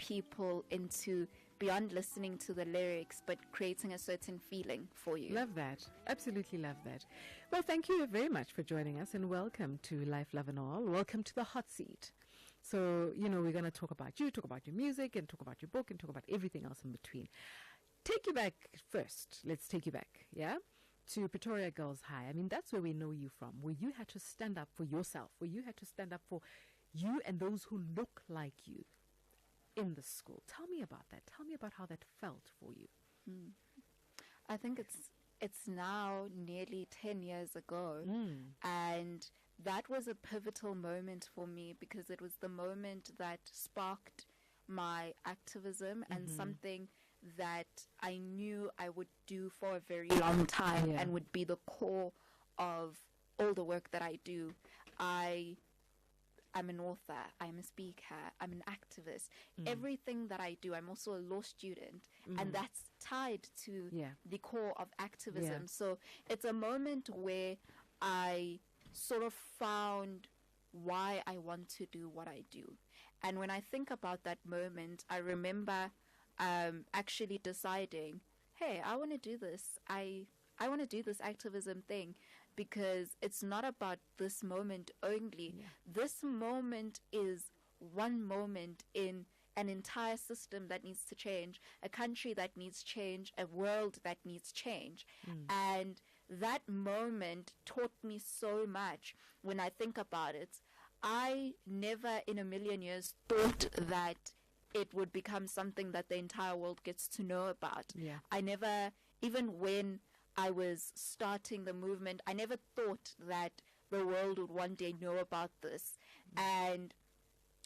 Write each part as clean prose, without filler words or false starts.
people into beyond listening to the lyrics, but creating a certain feeling for you. Love that. Absolutely love that. Well, thank you very much for joining us, and welcome to Life, Love and All. Welcome to the hot seat. So, we're going to talk about you, talk about your music, and talk about your book, and talk about everything else in between. Take you back first. Let's take you back, to Pretoria Girls High. I mean, that's where we know you from, where you had to stand up for yourself, where you had to stand up for you and those who look like you in the school. Tell me about that. Tell me about how that felt for you. I think it's now nearly 10 years ago, and that was a pivotal moment for me because it was the moment that sparked my activism and something that I knew I would do for a very long time and would be the core of all the work that I do. I'm an author, I'm a speaker, I'm an activist. Everything that I do, I'm also a law student, and that's tied to the core of activism. So it's a moment where I sort of found why I want to do what I do. And when I think about that moment, I remember actually deciding, hey, I want to do this. I want to do this activism thing because it's not about this moment only. This moment is one moment in an entire system that needs to change, a country that needs change, a world that needs change. And that moment taught me so much. When I think about it, I never in a million years thought that it would become something that the entire world gets to know about. I never, even when I was starting the movement, I never thought that the world would one day know about this. And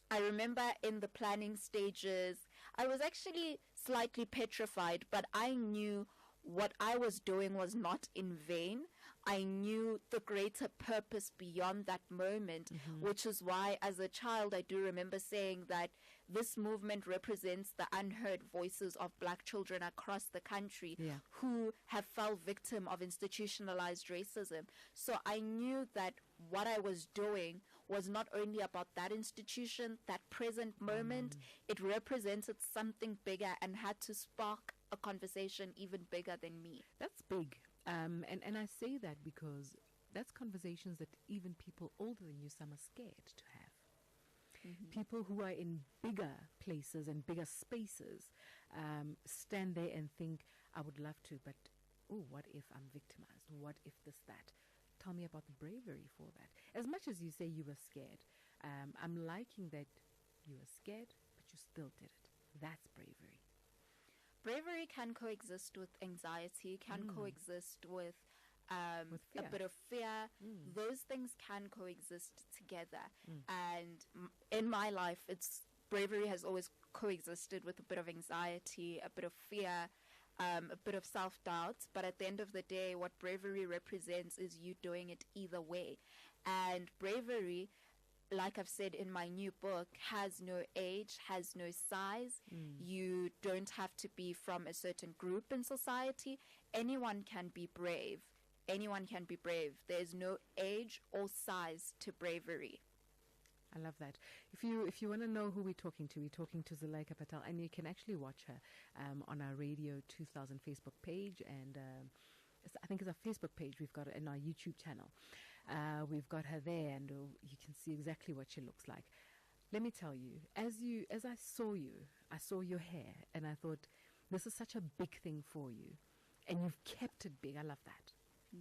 I remember in the planning stages, I was actually slightly petrified, but I knew what I was doing was not in vain. I knew the greater purpose beyond that moment, which is why as a child I do remember saying that this movement represents the unheard voices of black children across the country who have fell victim of institutionalized racism. So I knew that what I was doing was not only about that institution, that present moment, it represented something bigger and had to spark a conversation even bigger than me. That's big. And I say that because that's conversations that even people older than you, some are scared to have. People who are in bigger places and bigger spaces stand there and think, I would love to, but what if I'm victimized? What if this, that? Tell me about the bravery for that. As much as you say you were scared, I'm liking that you were scared, but you still did it. That's bravery. Bravery can coexist with anxiety, can coexist with a bit of fear. Those things can coexist together. And in my life, bravery has always coexisted with a bit of anxiety, a bit of fear, a bit of self-doubt. But at the end of the day, what bravery represents is you doing it either way. And bravery, like I've said in my new book, has no age, has no size. You don't have to be from a certain group in society. Anyone can be brave. Anyone can be brave. There's no age or size to bravery. I love that. If you want to know who we're talking to Zulaikha Patel, and you can actually watch her on our Radio 2000 Facebook page, and I think it's our Facebook page. We've got it in our YouTube channel. We've got her there, and you can see exactly what she looks like. Let me tell you, as I saw you, I saw your hair, and I thought, this is such a big thing for you, and you've kept it big. I love that.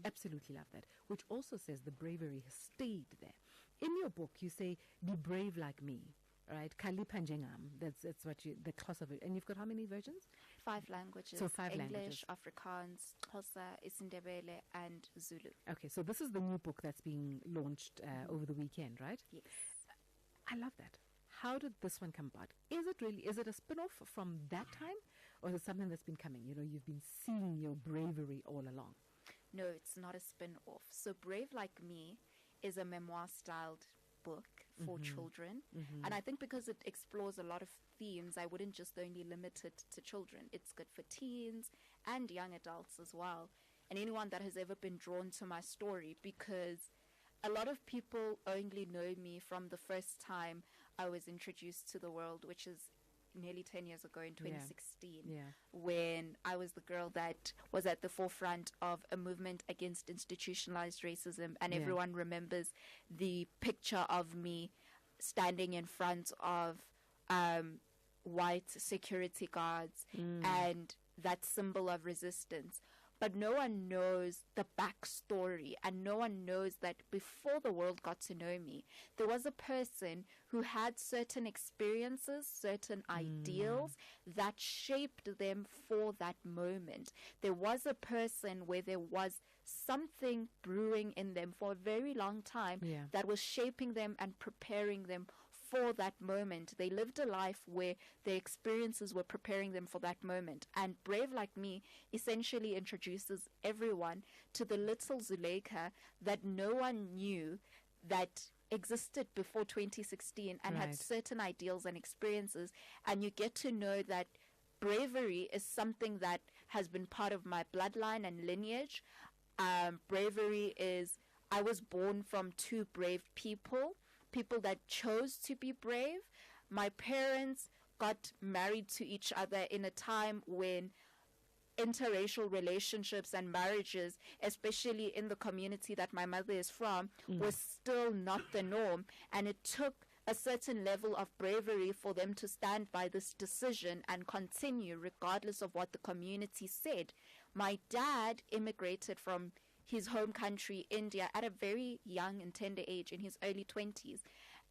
Absolutely love that. Which also says the bravery has stayed there. In your book, you say, be brave like me. Right, Khalipha njengam. That's what the class of it. And you've got how many versions? 5 languages. So 5 English, languages. Afrikaans, Xhosa, isiNdebele, and Zulu. Okay, so this is the new book that's being launched over the weekend, right? Yes. I love that. How did this one come about? Is it a spin-off from that time, or is it something that's been coming? You've been seeing your bravery all along. No, it's not a spin-off. So Brave Like Me is a memoir-styled book for children. And I think because it explores a lot of themes, I wouldn't just only limit it to children. It's good for teens and young adults as well. And anyone that has ever been drawn to my story, because a lot of people only know me from the first time I was introduced to the world, which is nearly 10 years ago in 2016, when I was the girl that was at the forefront of a movement against institutionalized racism, and everyone remembers the picture of me standing in front of white security guards and that symbol of resistance. But no one knows the backstory, and no one knows that before the world got to know me, there was a person who had certain experiences, certain ideals that shaped them for that moment. There was a person where there was something brewing in them for a very long time that was shaping them and preparing them for that moment. They lived a life where their experiences were preparing them for that moment. And Brave Like Me essentially introduces everyone to the little Zulaikha that no one knew that existed before 2016 and had certain ideals and experiences. And you get to know that bravery is something that has been part of my bloodline and lineage. Bravery is, I was born from two brave people that chose to be brave. My parents got married to each other in a time when interracial relationships and marriages, especially in the community that my mother is from, was still not the norm. And it took a certain level of bravery for them to stand by this decision and continue regardless of what the community said. My dad immigrated from his home country, India, at a very young and tender age, in his early 20s.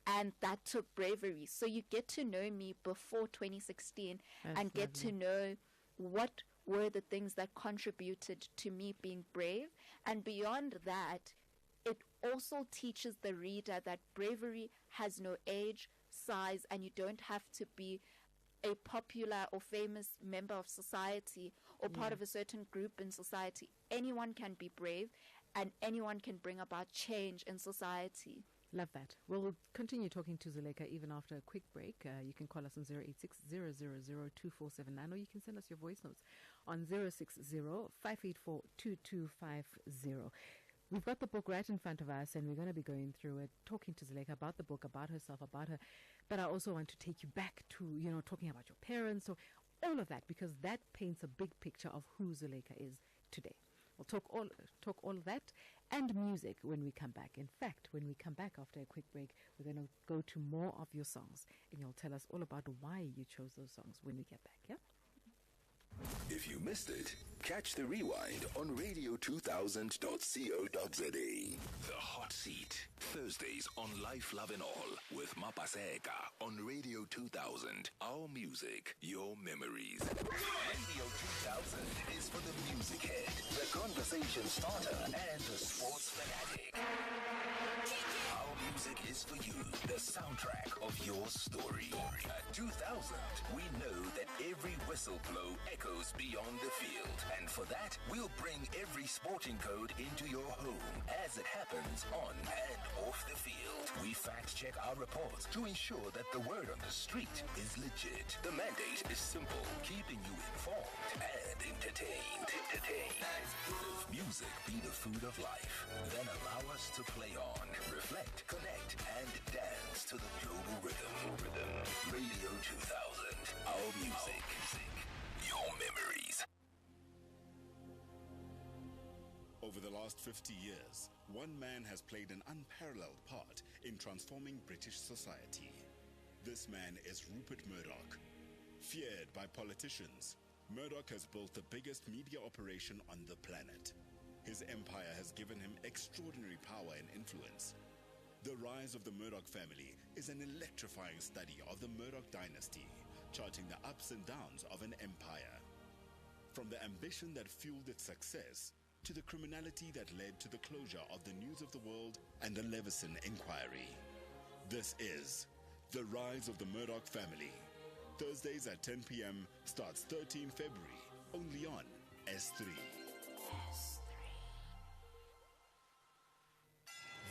And that took bravery. So you get to know me before 2016 and get to know what were the things that contributed to me being brave. And beyond that, it also teaches the reader that bravery has no age, size, and you don't have to be a popular or famous member of society or part of a certain group in society. Anyone can be brave, and anyone can bring about change in society. Love that. Well, we'll continue talking to Zulaikha even after a quick break. You can call us on 086-000-2479, or you can send us your voice notes on 060-584-2250. We've got the book right in front of us, and we're going to be going through it, talking to Zulaikha about the book, about herself, about her. But I also want to take you back to, talking about your parents, so all of that, because that paints a big picture of who Zulaikha is today. We'll talk all of that and music when we come back. In fact, when we come back after a quick break, we're going to go to more of your songs, and you'll tell us all about why you chose those songs when we get back, yeah? If you missed it, catch the rewind on radio2000.co.za. The Hot Seat, Thursdays on Life, Love and All with Mapaseka on Radio 2000. Our music, your memories. Radio 2000 is for the music head, the conversation starter, and the sports fanatic. Our music is for you, the soundtrack of your story. At 2000, we know that every whistle blow echoes beyond the field. And for that, we'll bring every sporting code into your home as it happens on and off the field. We fact-check our reports to ensure that the word on the street is legit. The mandate is simple, keeping you informed and entertained. If music be the food of life, then allow us to play on, reflect, connect, and dance to the global rhythm. Radio 2000, our music, your memories. Over the last 50 years, one man has played an unparalleled part in transforming British society. This man is Rupert Murdoch. Feared by politicians, Murdoch has built the biggest media operation on the planet. His empire has given him extraordinary power and influence. The rise of the Murdoch family is an electrifying study of the Murdoch dynasty, charting the ups and downs of an empire. From the ambition that fueled its success, to the criminality that led to the closure of the News of the World and the Leveson Inquiry. This is The Rise of the Murdoch Family. Thursdays at 10 p.m. starts 13 February, only on S3.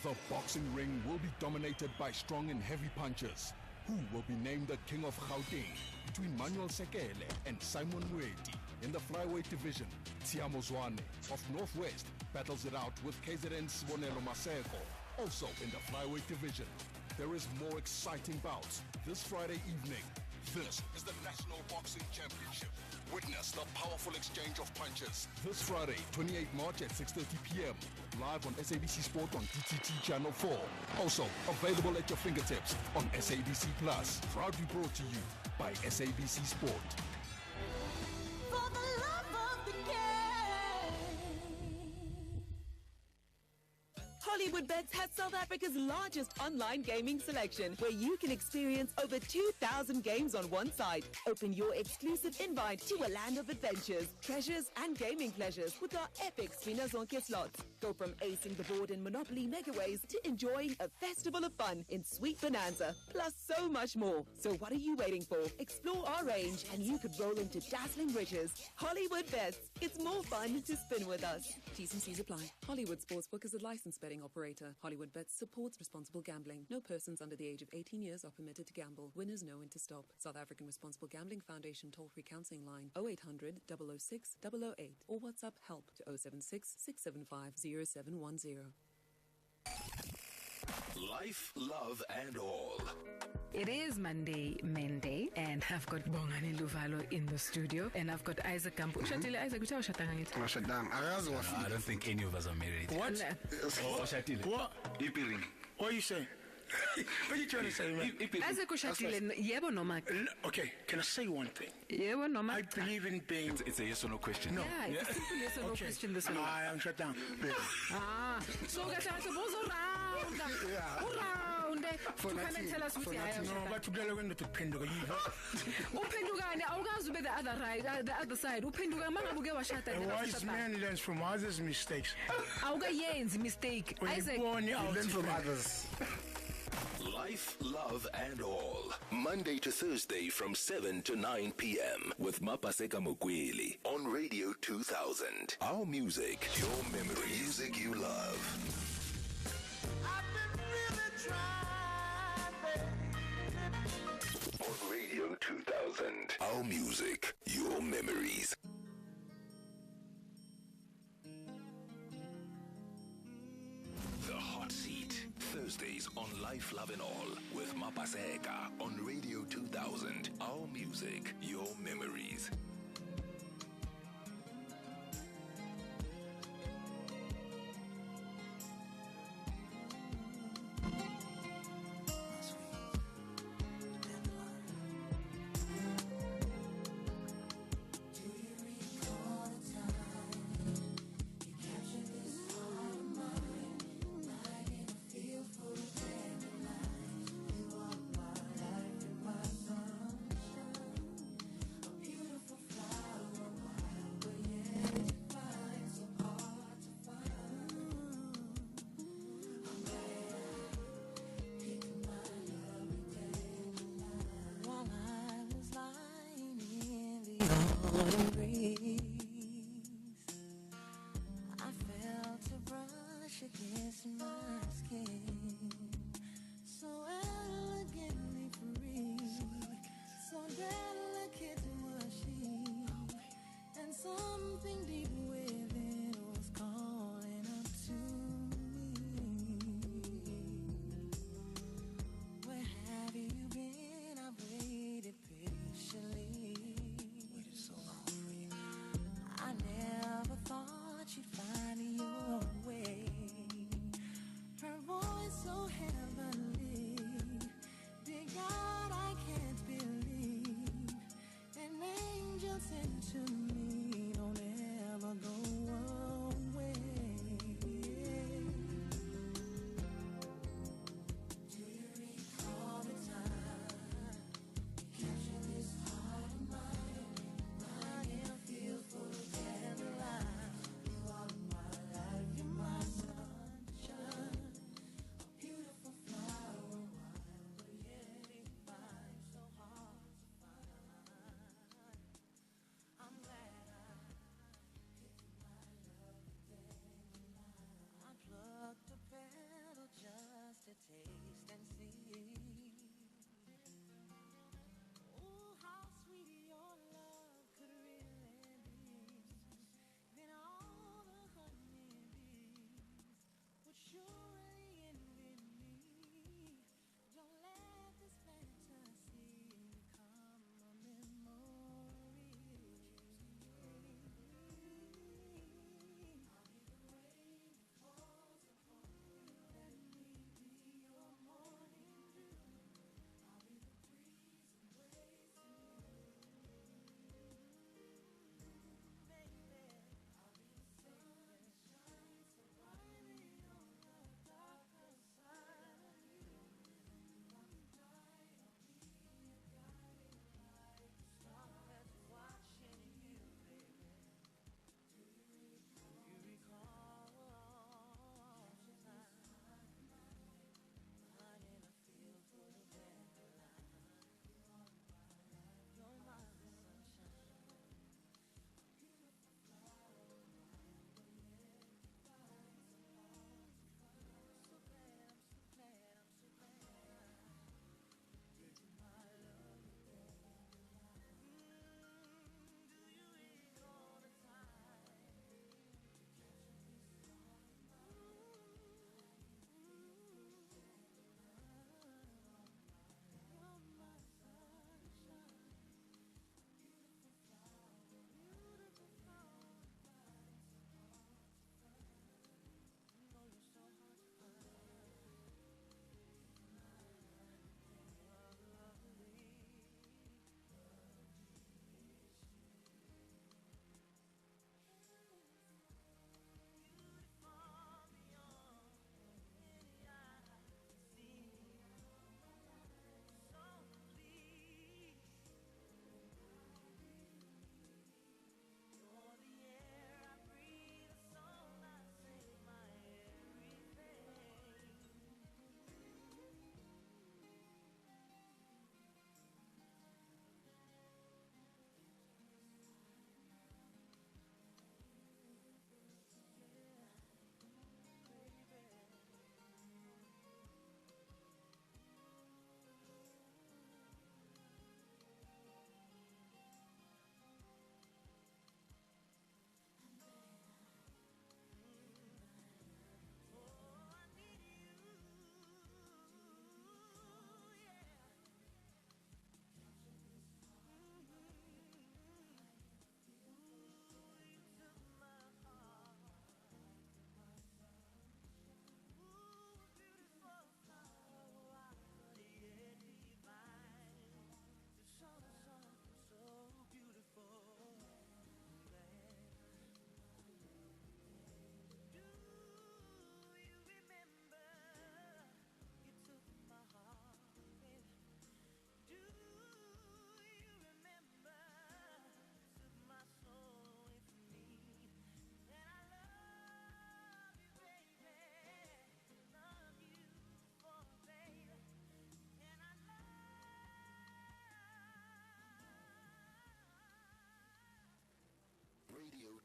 The boxing ring will be dominated by strong and heavy punchers. Who will be named the King of Gauteng? Between Manuel Sekele and Simon Mueti. In the flyweight division, Tiamo Zwane of Northwest battles it out with KZN's Bonelo Maseko. Also in the flyweight division, there is more exciting bouts this Friday evening. This is the National Boxing Championship. Witness the powerful exchange of punches. This Friday, 28 March at 6:30 p.m. Live on SABC Sport on DTT Channel 4. Also available at your fingertips on SABC Plus. Proudly brought to you by SABC Sport. For the love of the game. Hollywood Bets has South Africa's largest online gaming selection, where you can experience over 2,000 games on one site. Open your exclusive invite to a land of adventures, treasures, and gaming pleasures with our epic Spina Zonke slots. Go from acing the board in Monopoly Megaways to enjoying a festival of fun in Sweet Bonanza, plus so much more. So what are you waiting for? Explore our range and you could roll into dazzling riches. Hollywood Bets. It's more fun to spin with us. T's and C's apply. Hollywood Sportsbook is a licensed betting operator. Hollywood Bets supports responsible gambling. No persons under the age of 18 years are permitted to gamble. Winners know when to stop. South African Responsible Gambling Foundation toll-free counseling line 0800 006 008 or WhatsApp help to 076 675 0710. Life, love, and all. It is Monday, and I've got Bongani Luvalo in the studio, and I've got Isaac Gambo. Shatile, Isaac, which are I don't think any of us are married. What? Shatile. What? Ipiring. What are you saying? What are you trying to say, man? Isaac Shatile, yebo no mak. Okay, can I say one thing? Yebo no I mak. believe in being... It's a yes or no question. No. Yeah, it's a simple yes or no question this one. I am shut down. So guys, I suppose around. You can tell us which I am. No, but together we're going to penduka. Uphendukane awukazi ube the other side. Uphenduka mangabuke washata. A wise man learns from others' mistakes. Awukayenzi mistake. Isaac, you learn from others. Life, love, and all. Monday to Thursday from 7 to 9 p.m. with Mapaseka Mokwele on Radio 2000. Our music, your memory. Music you love. I've been really trying, baby. On Radio 2000. Our music, your memories. The Hot Seat. Thursdays on Life, Love and All with Mapaseka on Radio 2000. Our music, your memories.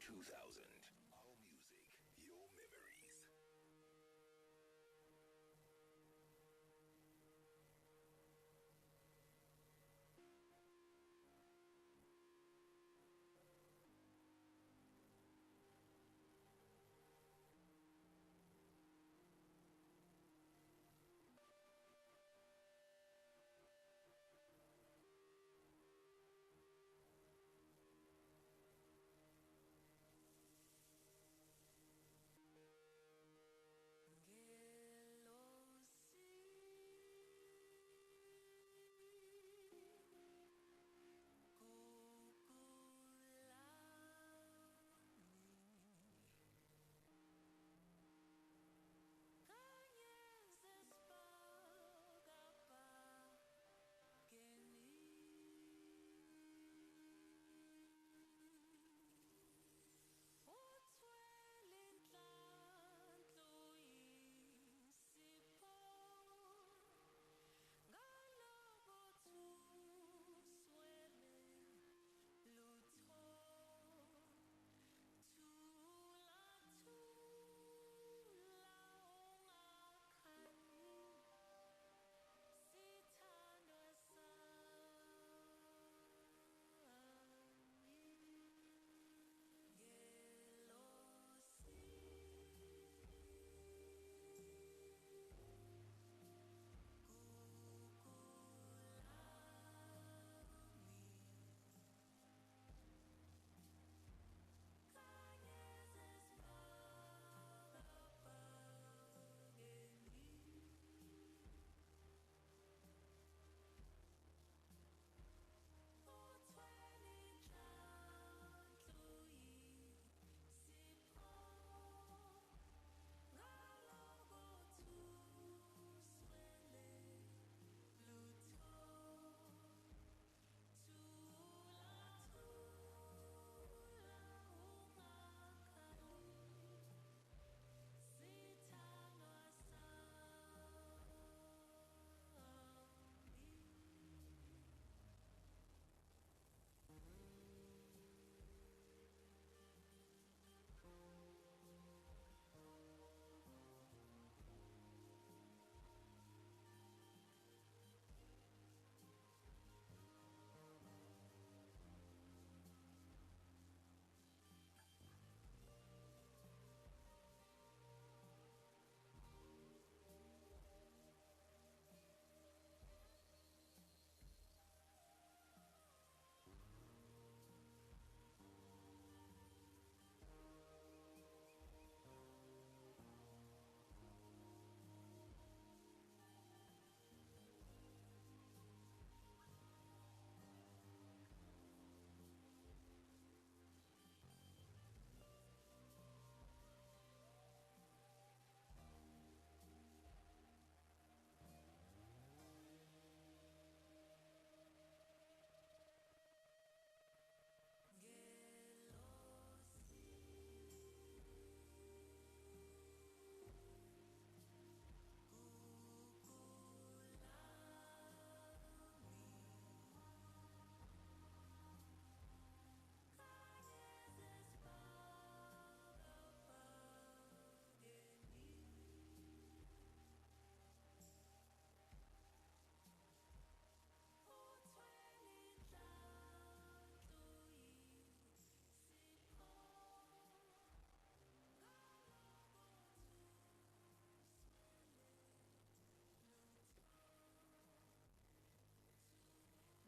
2000. Our music, your memories.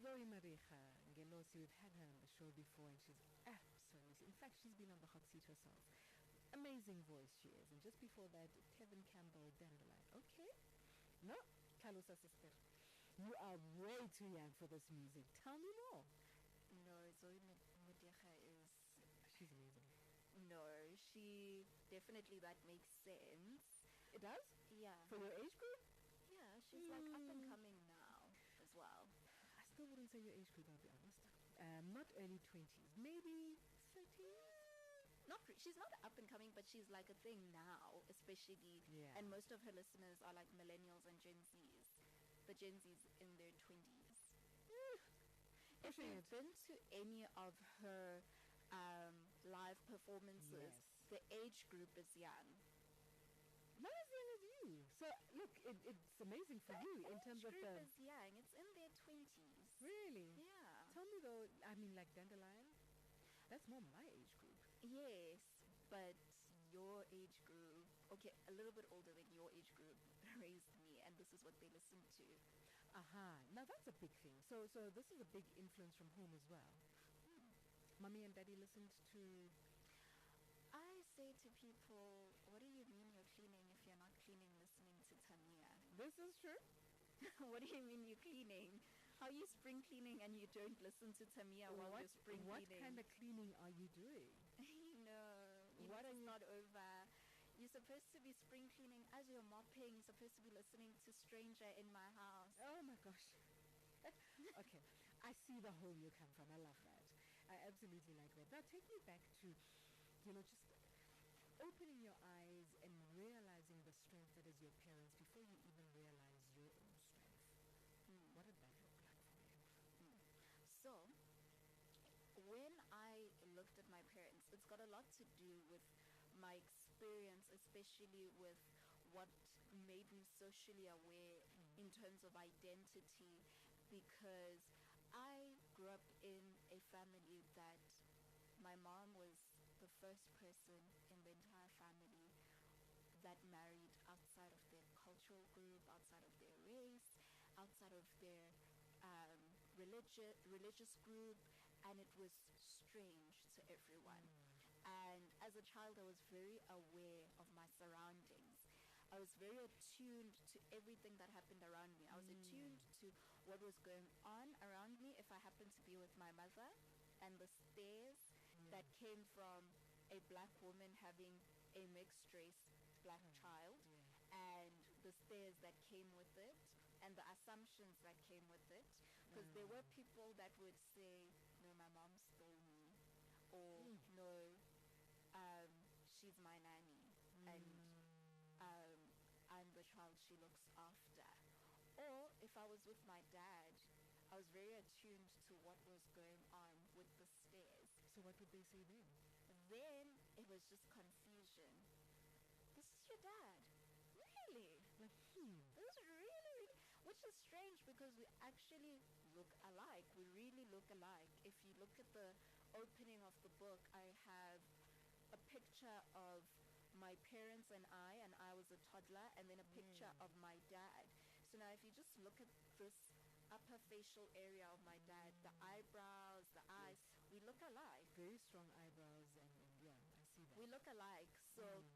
Zoe Maricha Ngelosi, we've had her on the show before, and she's absolutely, in fact, she's been on the hot seat herself. Amazing voice she is. And just before that, Kevin Campbell, Dandelion. Okay. No, Kalusa sister, you are way too young for this music. Tell me more. No, Zoe Maricha is... She's amazing. No, she definitely, that makes sense. It does? Yeah. For your age group? Yeah, she's like up and coming now as well. I still wouldn't say your age group, I'll be honest. Not early 20s, maybe 30s? She's not up and coming, but she's like a thing now, especially. Yeah. And most of her listeners are like millennials and Gen Zs. The Gen Zs in their 20s. If you've been to any of her live performances, the age group is young. Not as young as you. So, look, it's amazing for you in terms of The age the... group is young. It's in their 20s. Really? Yeah. Tell me though, I mean, like Dandelion, that's more my age group. Yes, but your age group, okay, a little bit older than your age group, raised me, and this is what they listen to. Now that's a big thing. So this is a big influence from home as well. Mommy and daddy listened to... I say to people, what do you mean you're cleaning if you're not cleaning listening to Tamia? This is true. What do you mean you're cleaning? How are you spring cleaning and you don't listen to Tamia while you're spring what cleaning? kind of cleaning are you doing? What are you not over? You're supposed to be spring cleaning as you're mopping. You're supposed to be listening to Stranger in My House. Oh my gosh. Okay, I see the home you come from. I love that. I absolutely like that. Now take me back to, just opening your eyes and realizing the strength that is your parents before you even realize your own strength. What did that look like for you? So, when I looked at my parents, it's got a lot to do with my experience, especially with what made me socially aware in terms of identity, because I grew up in a family that my mom was the first person in the entire family that married outside of their cultural group, outside of their race, outside of their religious group, and it was strange to everyone. And as a child, I was very aware of my surroundings. I was very attuned to everything that happened around me. I was attuned to what was going on around me if I happened to be with my mother, and the stares that came from a black woman having a mixed race black child, and the stares that came with it, and the assumptions that came with it. Because there were people that would say, no, my mom stole me, or no, she's my nanny, and I'm the child she looks after. Or if I was with my dad, I was very attuned to what was going on with the stairs. So what would they say then? Then it was just confusion. This is your dad? Really? Like, This is really, which is strange because we actually look alike. We really look alike. If you look at the opening of the book, I have a picture of my parents and I was a toddler, and then a picture of my dad. So now if you just look at this upper facial area of my dad, the eyebrows, the eyes, we look alike. Very strong eyebrows, and yeah, I see that. We look alike. So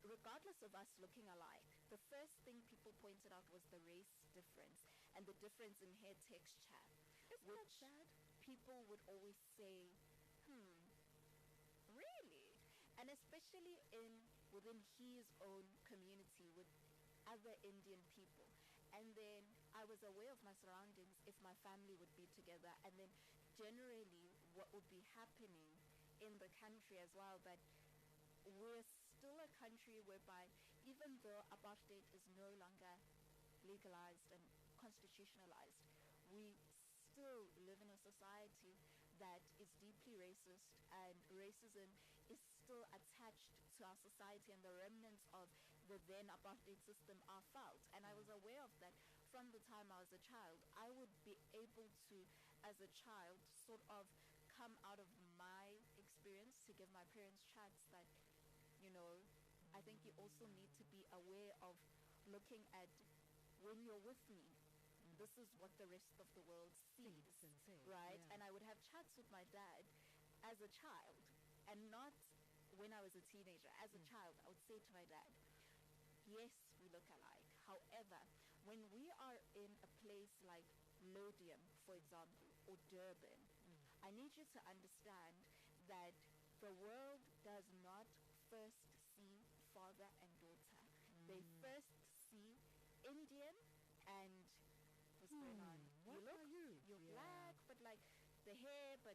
regardless of us looking alike, the first thing people pointed out was the race difference and the difference in hair texture. Isn't that sad? People would always say, really? And especially within his own community with other Indian people. And then I was aware of my surroundings if my family would be together, and then generally what would be happening in the country as well, that we're still a country whereby even though apartheid is no longer legalized and constitutionalized, we still live in a society that is deeply racist, and racism is still attached to our society, and the remnants of the then apartheid system are felt. And I was aware of that from the time I was a child. I would be able to, as a child, sort of come out of my experience to give my parents chats that, I think you also need to be aware of looking at when you're with me. This is what the rest of the world sees, right? Yeah. And I would have chats with my dad as a child, and not when I was a teenager. As a child, I would say to my dad, yes, we look alike. However, when we are in a place like Lodium, for example, or Durban, I need you to understand that the world does not first see father and daughter. They first see Indian and what's going on? You're black, but like the hair, but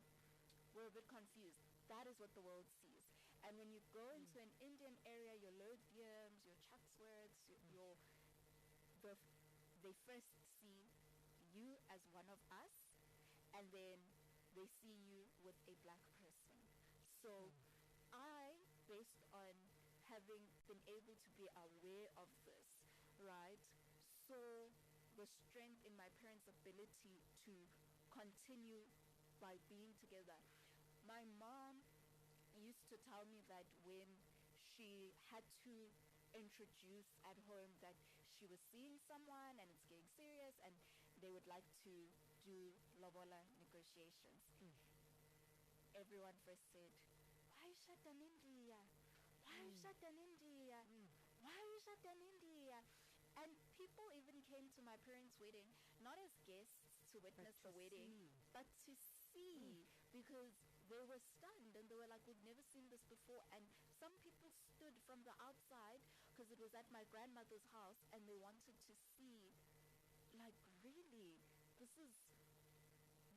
we're a bit confused. That is what the world sees. And when you go into an Indian area, your Lothians, your Chatsworths, they first see you as one of us, and then they see you with a black person. So I, based on having been able to be aware of this, right, saw the strength in my parents' ability to continue by being together. My mom used to tell me that when she had to introduce at home that she was seeing someone and it's getting serious and they would like to do lobola negotiations, everyone first said, why you shut down India? Why you shut down India? Why you shut down India? And people even came to my parents' wedding, not as guests to witness the wedding, but to see, because they were stunned and they were like, we've never seen this before. And some people stood from the outside, because it was at my grandmother's house, and they wanted to see, like, really, this is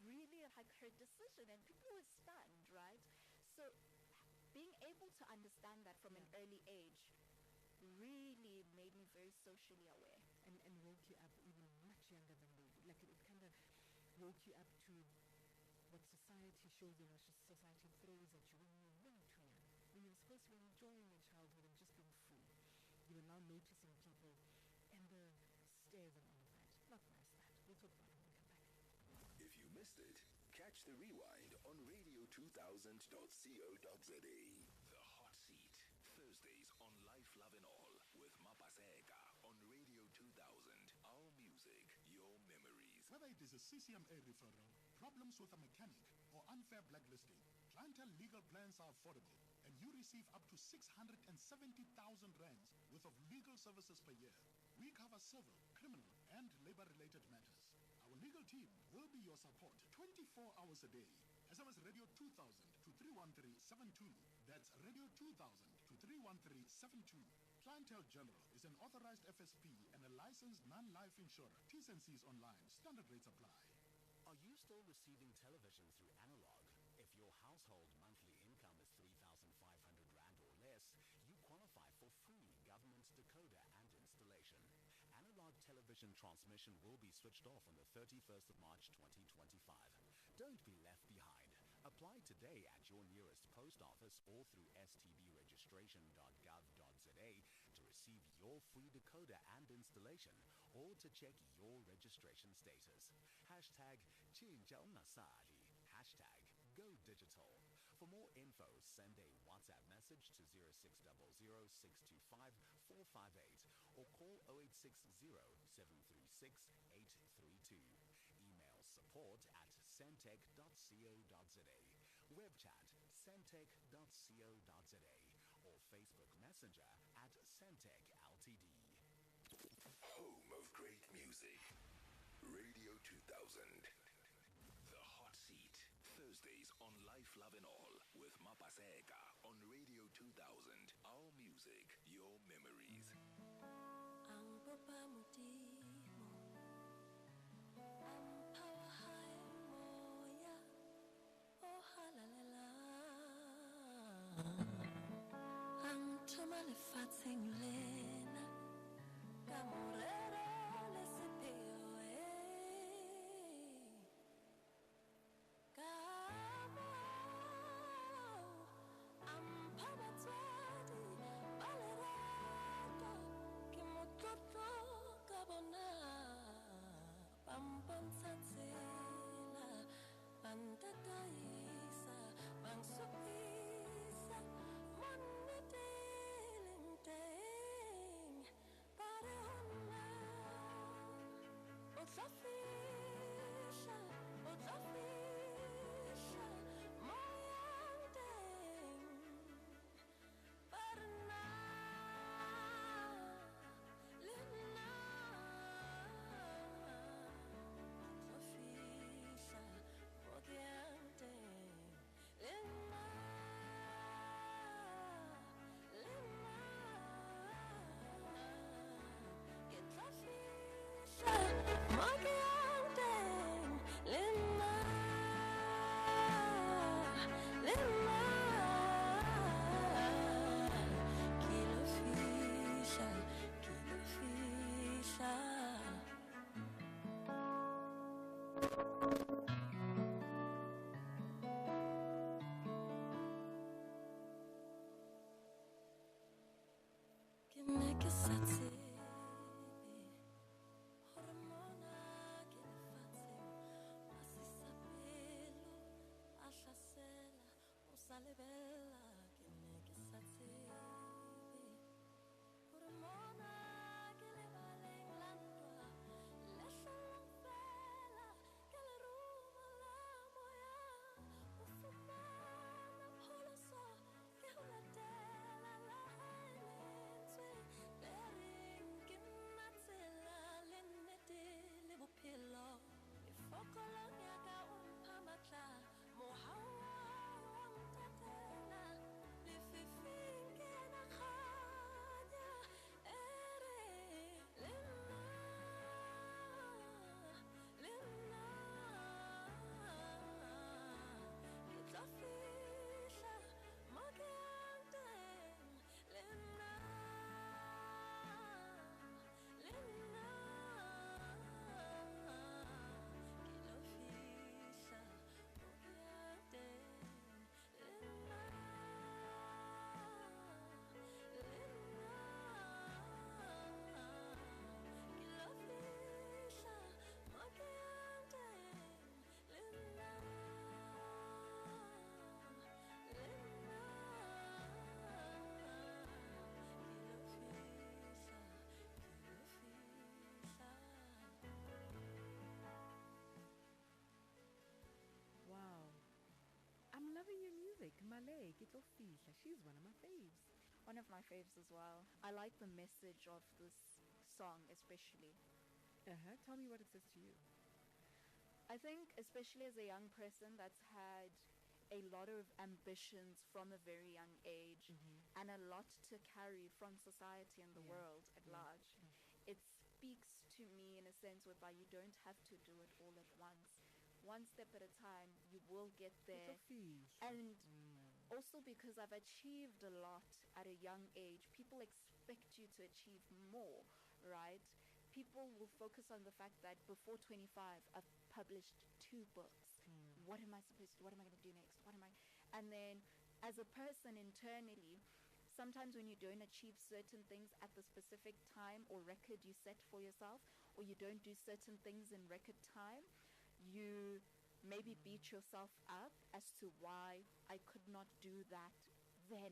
really like her decision, and people were stunned, right? So being able to understand that from an early age really made me very socially aware. And woke you up even much younger than me. Like it kind of woke you up to what society shows you, what society throws at you when you're way too young. When you're supposed to be enjoying your childhood and just being free. You are now noticing people and the stares and all of that. Not nice that. We'll talk about it when we come back. If you missed it, catch the rewind on radio2000.co.za. The Hot Seat, Thursdays on Life, Love and All with Mapaseka on Radio 2000. Our music, your memories. Whether it is a CCMA referral, problems with a mechanic, or unfair blacklisting, Clientele legal plans are affordable, and you receive up to 670,000 rands worth of legal services per year. We cover civil, criminal, and labor-related matters. Our legal team will be your support 24 hours a day. SMS Radio 2000 to 31372. That's Radio 2000 to 31372. Clientele General is an authorized FSP and a licensed non-life insurer. T's and C's online. Standard rates apply. Are you still receiving television through analog? If your household monthly income is 3,500 Rand or less, you qualify for free government decoder and installation. Analog television transmission will be switched off on the 31st of March 2025. Don't be left behind. Apply today at your nearest post office or through stbregistration.gov.za to receive your free decoder and installation or to check your registration status. Hashtag Chinja Unasali. Hashtag Go Digital. For more info, send a WhatsApp message to 0600-625-458 or call 0860-736-832. Email support@centec.co.za. Web chat centec.co.za or Facebook Messenger @Centec Ltd. Home of great music. Radio 2000. The Hot Seat. Thursdays on Life, Love and All with Mapaseka on Radio 2000. Our music, your memories. Balerado, que mo tlotlo ka bona I'm loving your music. Malay, Kitofisha. She's one of my faves. One of my faves as well. I like the message of this song especially. Tell me what it says to you. I think especially as a young person that's had a lot of ambitions from a very young age and a lot to carry from society and the world at large. It speaks to me in a sense whereby you don't have to do it all at once. One step at a time, you will get there. And also because I've achieved a lot at a young age, people expect you to achieve more, right? People will focus on the fact that before 25, I've published 2 books. What am I supposed to do? What am I going to do next? And then as a person internally, sometimes when you don't achieve certain things at the specific time or record you set for yourself, or you don't do certain things in record time, you maybe beat yourself up as to why I could not do that then.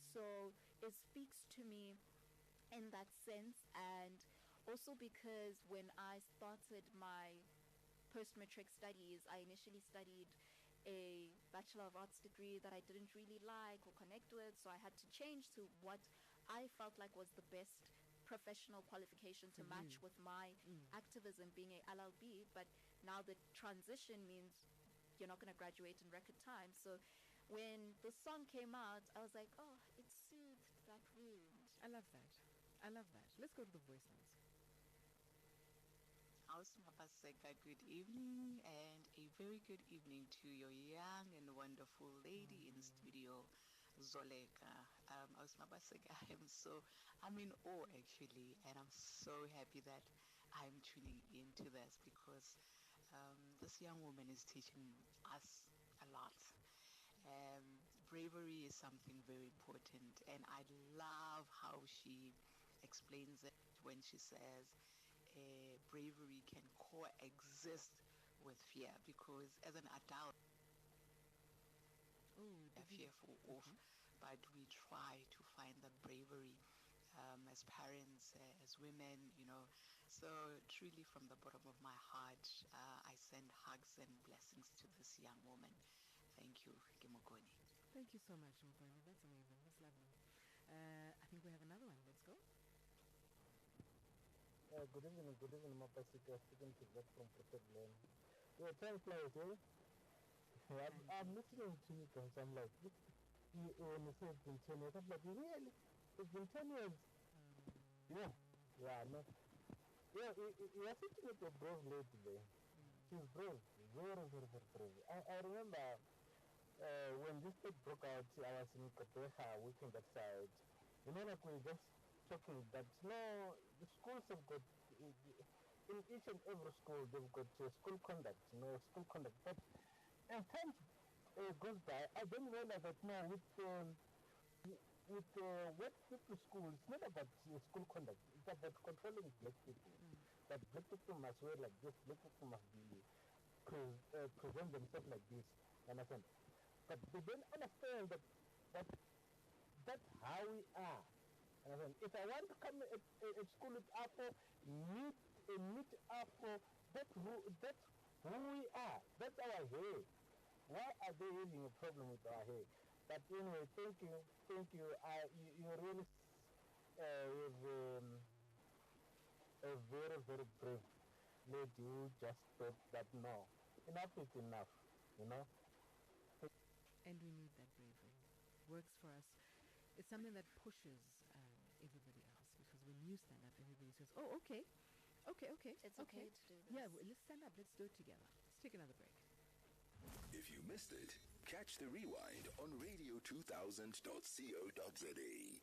So it speaks to me in that sense, and also because when I started my post-matric studies, I initially studied a Bachelor of Arts degree that I didn't really like or connect with, so I had to change to what I felt like was the best professional qualification to match with my activism, being a LLB. But now the transition means you're not going to graduate in record time. So when the song came out, I was like, oh, it soothed that wound. I love that. Let's go to the voice notes. Mapaseka, good evening, and a very good evening to your young and wonderful lady in studio, Zulaikha. Mapaseka, I'm in awe actually, and I'm so happy that I'm tuning into this because this young woman is teaching us a lot. Bravery is something very important, and I love how she explains it when she says bravery can coexist with fear, because as an adult we're fearful of, but we try to find the bravery as parents, as women, So truly from the bottom of my heart, I send hugs and blessings to this young woman. Thank you, Kimogoni. Thank you so much, Mokoni. That's amazing. That's lovely. I think we have another one. Let's go. Good evening, Mapaseka. Speaking to that from Protect Land. Yeah, time flies, eh? I'm listening to you guys. I'm like, when you say it's been 10 years, I'm like, really? It's been 10 years? Yeah, no. Yeah, you're thinking of a brave lady there. She's brave. Very, very, very brave. I remember when this thing broke out, I was in Kateha, working that side. Like we were just talking that, the schools have got, in each and every school, they've got school conduct, school conduct. But as time goes by, I don't realize that, with with what people school, it's not about school conduct. It's about controlling black people. That black people must wear like this. Black people must be present themselves like this. Understand? But they don't understand that that's how we are. Understand? If I want to come at school with Afro, meet Afro, that's who we are. That's our hair. Why are they having a problem with our hair? But anyway, thank you. You really a very, very brave lady who just thought that no, enough is enough, you know. And we need that bravery. Works for us. It's something that pushes everybody else, because when you stand up, everybody says, "Oh, okay. It's okay to do this." Yeah, let's stand up. Let's do it together. Let's take another break. If you missed it, catch the rewind on radio2000.co.za.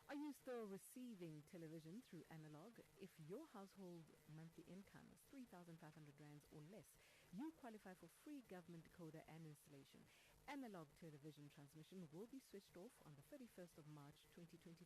Are you still receiving television through analog? If your household monthly income is 3,500 rands or less, you qualify for free government decoder and installation. Analog television transmission will be switched off on the 31st of March 2025.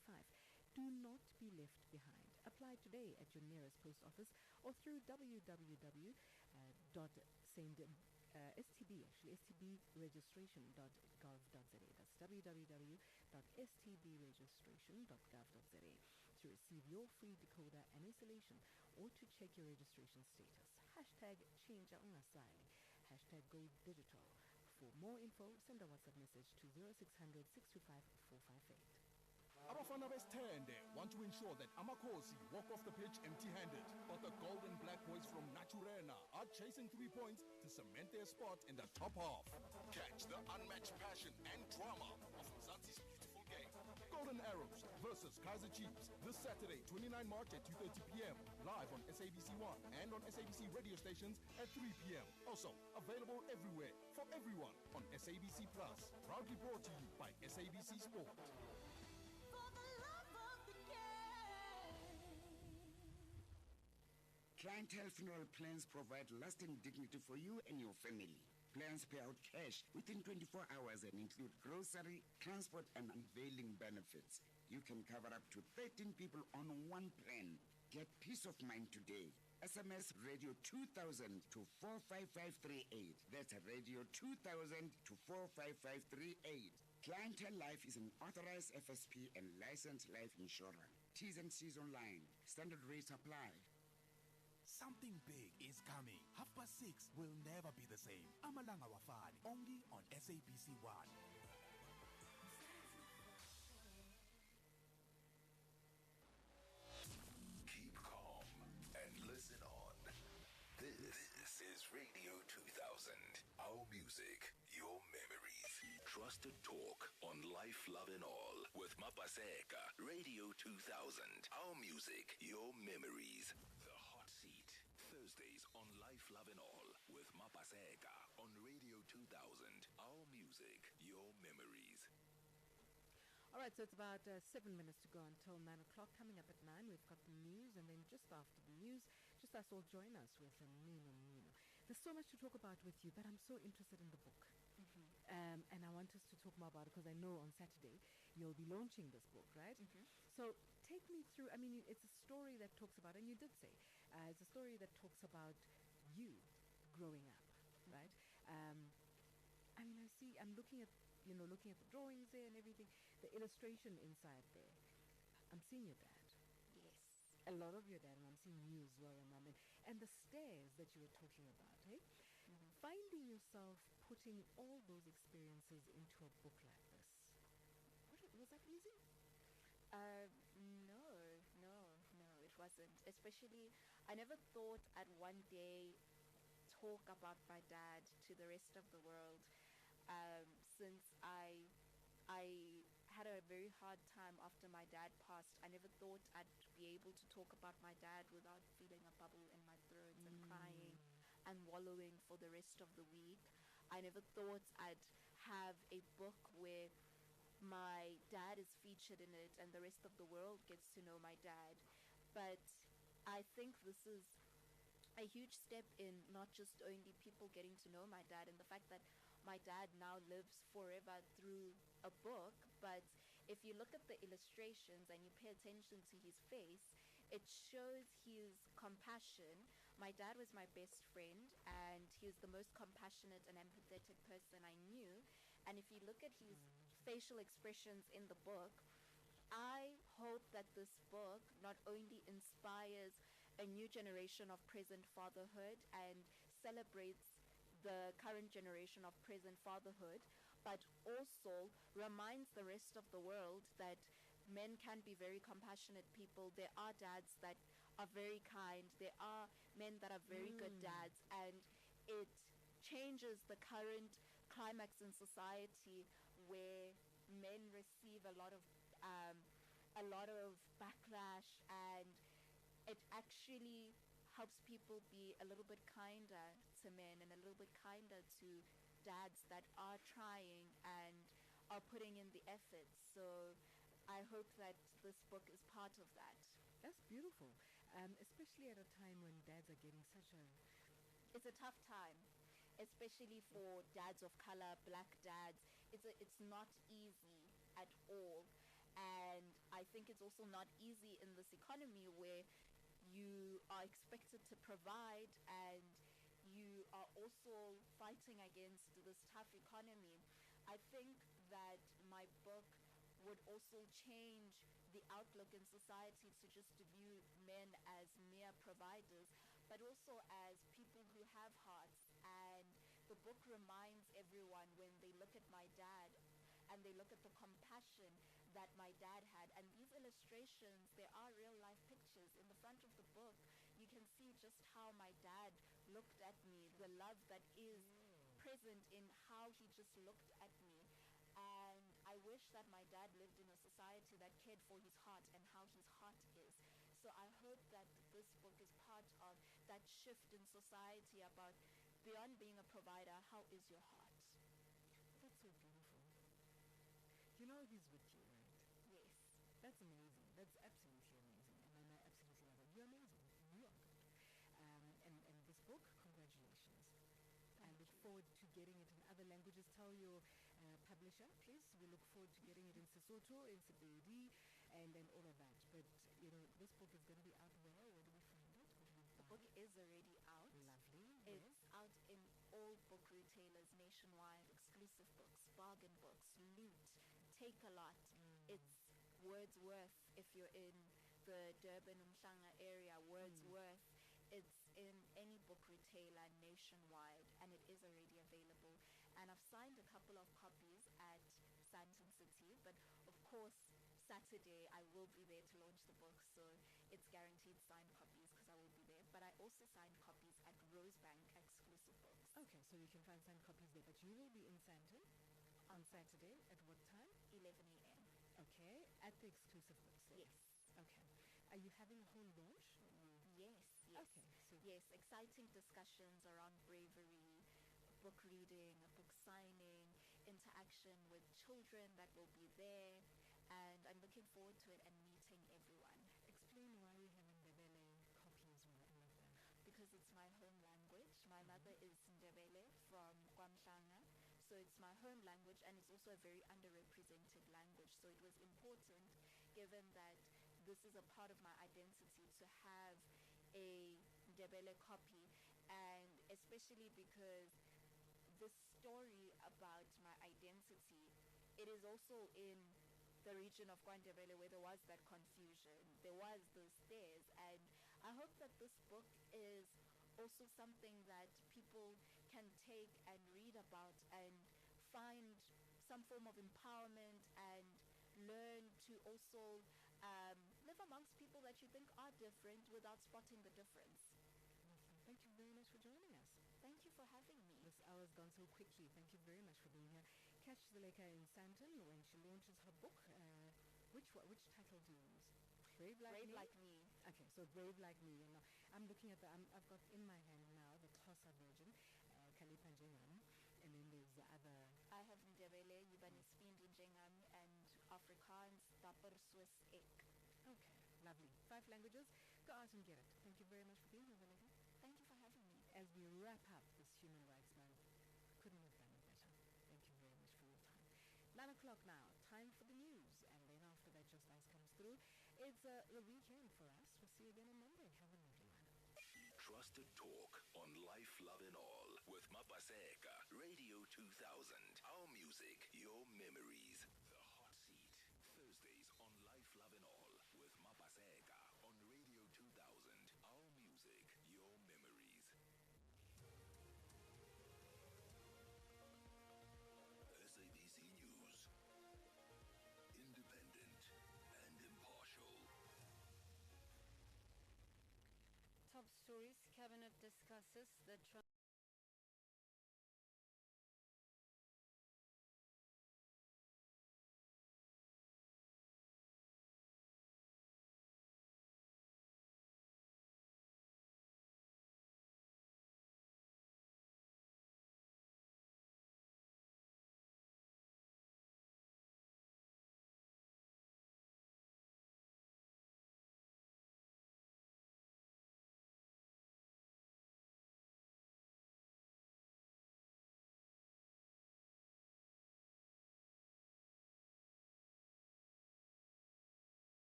Do not be left behind. Apply today at your nearest post office or through stbregistration.gov.za. That's www.stbregistration.gov.za to receive your free decoder and installation, or to check your registration status. Hashtag change ungasali. Hashtag go digital. For more info, send a WhatsApp message to 0600 625 458. Abafana besithende want to ensure that Amakhosi walk off the pitch empty-handed, but the golden black boys from Naturena are chasing 3 points to cement their spot in the top half. Catch the unmatched passion and drama of Mzansi's beautiful game. Golden Arrows versus Kaizer Chiefs this Saturday, 29 March at 2:30 p.m. live on SABC1 and on SABC radio stations at 3 p.m. Also available everywhere for everyone on SABC Plus. Proudly brought to you by SABC Sport. Clientele funeral plans provide lasting dignity for you and your family. Plans pay out cash within 24 hours and include grocery, transport, and unveiling benefits. You can cover up to 13 people on one plan. Get peace of mind today. SMS Radio 2000 to 45538. That's Radio 2000 to 45538. Clientele Life is an authorized FSP and licensed life insurer. T's and C's online. Standard rates apply. Something big is coming. 6:30 will never be the same. Amalanga Wafani, only on SABC1. Keep calm and listen on. This is Radio 2000. Our music, your memories. Trusted talk on Life, Love and All with Mapaseka. Radio 2000. Our music, your memories. The Hot Seat. Thursdays on Life, Love and All with Mapaseka on Radio 2000. Our music, your memories. All right, so it's about 7 minutes to go until 9 o'clock. Coming up at 9, we've got the news, and then just after the news, just us all join us with Nino. There's so much to talk about with you, but I'm so interested in the book. And I want us to talk more about it, because I know on Saturday you'll be launching this book, right? So take me through, I mean, it's a story that talks about, and you did say, it's a story that talks about you growing up, right? I mean, I'm looking at the drawings there and everything, the illustration inside there. I'm seeing your dad. Yes. A lot of your dad, and I'm seeing you as well, and the stairs that you were talking about, hey? Finding yourself putting all those experiences into a book like this. Was that easy? No, it wasn't. Especially, I never thought I'd one day talk about my dad to the rest of the world. Since I had a very hard time after my dad passed, I never thought I'd be able to talk about my dad without feeling a bubble in my throat and crying and wallowing for the rest of the week. I never thought I'd have a book where my dad is featured in it and the rest of the world gets to know my dad. But I think this is a huge step in not just only people getting to know my dad and the fact that my dad now lives forever through a book, but if you look at the illustrations and you pay attention to his face, it shows his compassion. My dad was my best friend, and he was the most compassionate and empathetic person I knew. And if you look at his facial expressions in the book, I hope that this book not only inspires a new generation of present fatherhood and celebrates the current generation of present fatherhood, but also reminds the rest of the world that men can be very compassionate people. There are dads that are very kind. There are men that are very good dads, and it changes the current climax in society where men receive a lot of backlash, and it actually helps people be a little bit kinder to men and a little bit kinder to dads that are trying and are putting in the effort. So I hope that this book is part of that. That's beautiful, especially at a time when dads are getting such a... It's a tough time, especially for dads of color, black dads. It's not easy at all. And I think it's also not easy in this economy where you are expected to provide and you are also fighting against this tough economy. I think that my book would also change the outlook in society to just view men as mere providers, but also as people who have hearts. And the book reminds everyone when they look at my dad and they look at the compassion that my dad had. And these illustrations, there are real life pictures. In the front of the book, you can see just how my dad looked at me, the love that is present in how he just looked at me. And I wish that my dad lived in a society that cared for his heart and how his heart is. So I hope that this book is part of that shift in society about beyond being a provider, how is your heart? That's so beautiful. You know he's with you, right? Yes. That's amazing. That's absolutely amazing. And I absolutely love it. You're amazing. You are good. And this book, congratulations. I look forward to getting it in other languages. Tell your publisher, please. We look forward to getting it in Sesotho, in Sepedi, and all of that. But, you know, this book is going to be out where? Where do we find it? The book is already out. Lovely. It's out in all book retailers nationwide, exclusive books, bargain books, Loot, Take a Lot. It's Wordsworth if you're in the Durban Umhlanga area, Wordsworth. It's in any book retailer nationwide, and it is already available. And I've signed a couple of copies at Sandton City, but of course Saturday I will be there to launch the book, so it's guaranteed signed copies because I will be there. But I also signed copies at Rosebank exclusive books. Okay, so you can find signed copies there, but you will be in Sandton on Saturday at what time? 11 a.m. Okay, at the exclusive books. Yes. Okay. Are you having a whole launch? Yes. Okay. So yes, exciting discussions around bravery, book reading, book signing, interaction with children that will be there, and I'm looking forward to it and meeting everyone. Explain why you have Ndebele copies with all of them. Because it's my home language. My mother is Ndebele from KwaMhlanga, so it's my home language, and it's also a very underrepresented language. So it was important, given that this is a part of my identity, to have a Ndebele copy, and especially because this story about my identity, it is also in the region of KwaNdebele where there was that confusion, there was those stares, and I hope that this book is also something that people can take and read about and find some form of empowerment and learn to also live amongst people that you think are different without spotting the difference. Thank you very much for joining us. Thank you for having me. This hour's gone so quickly. Thank you very much for being here. Catch Zulaikha in Sandton when she launches her book. Which title do you use? Brave Like Me. Okay, so Brave Like Me. And I'm looking at I've got in my hand now the Xhosa version, Khalipha Njengam, and then there's the other. I have Ndebele, Yubanisfindi Njengam, and Afrikaans, Dapper Swiss Ek. Okay, lovely. 5 languages. Go out and get it. Thank you very much for being here, Zulaikha. Thank you for as we wrap up this Human Rights Month, couldn't have done it better. Thank you very much for your time. 9 o'clock now, time for the news, and then after that, Just Ice comes through. It's the weekend for us. We'll see you again on Monday. Have a lovely one. Trusted talk on Life, Love and All with Mapaseka, Radio 2000. Our music, your memories. The Hot Seat, Thursdays on Life, Love and All with Mapaseka on Radio 2000. Our music, your memories. SABC News. Independent and impartial. Top stories. Cabinet discusses the